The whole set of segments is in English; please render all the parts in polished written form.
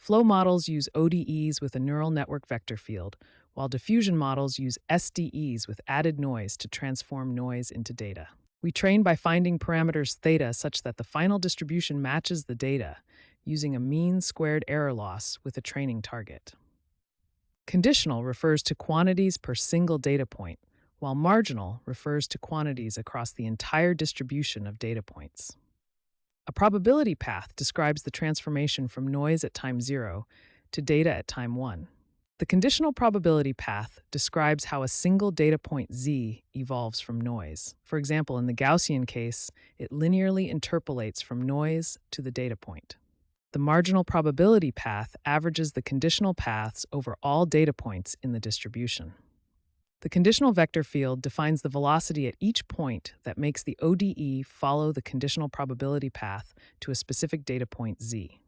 Flow models use ODEs with a neural network vector field, while diffusion models use SDEs with added noise to transform noise into data. We train by finding parameters theta such that the final distribution matches the data, using a mean squared error loss with a training target. Conditional refers to quantities per single data point, while marginal refers to quantities across the entire distribution of data points. A probability path describes the transformation from noise at time 0 to data at time 1. The conditional probability path describes how a single data point z evolves from noise. For example, in the Gaussian case, it linearly interpolates from noise to the data point. The marginal probability path averages the conditional paths over all data points in the distribution. The conditional vector field defines the velocity at each point that makes the ODE follow the conditional probability path to a specific data point z.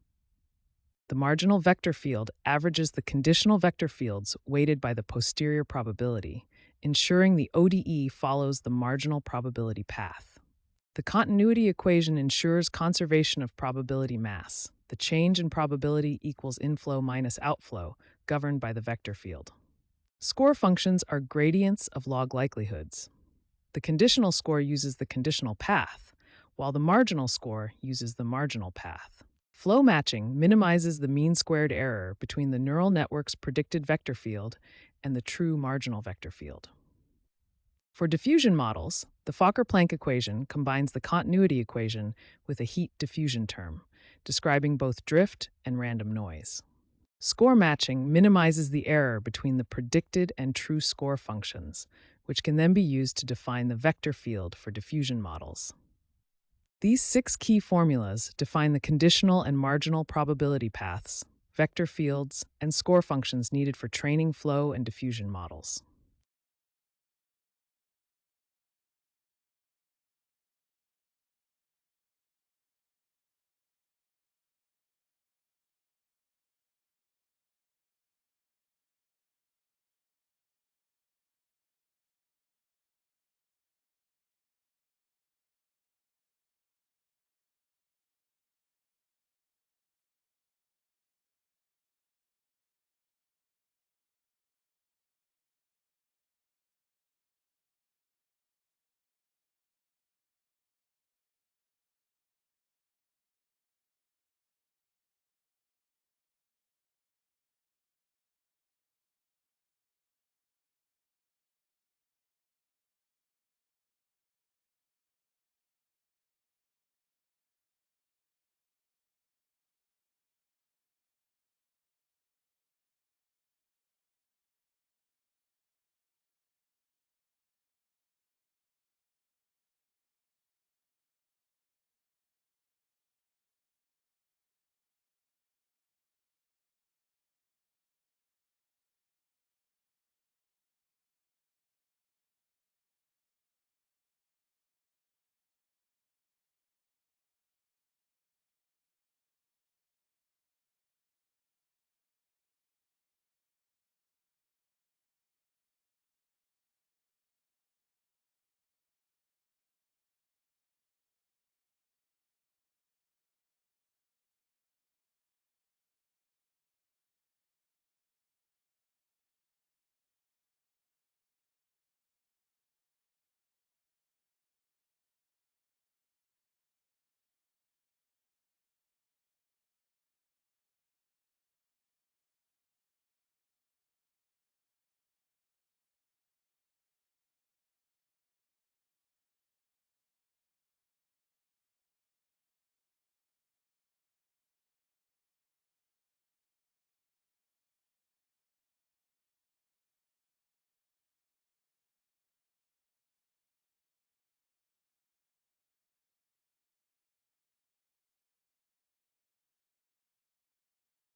The marginal vector field averages the conditional vector fields weighted by the posterior probability, ensuring the ODE follows the marginal probability path. The continuity equation ensures conservation of probability mass. The change in probability equals inflow minus outflow, governed by the vector field. Score functions are gradients of log likelihoods. The conditional score uses the conditional path, while the marginal score uses the marginal path. Flow matching minimizes the mean squared error between the neural network's predicted vector field and the true marginal vector field. For diffusion models, the Fokker-Planck equation combines the continuity equation with a heat diffusion term, describing both drift and random noise. Score matching minimizes the error between the predicted and true score functions, which can then be used to define the vector field for diffusion models. These 6 key formulas define the conditional and marginal probability paths, vector fields, and score functions needed for training flow and diffusion models.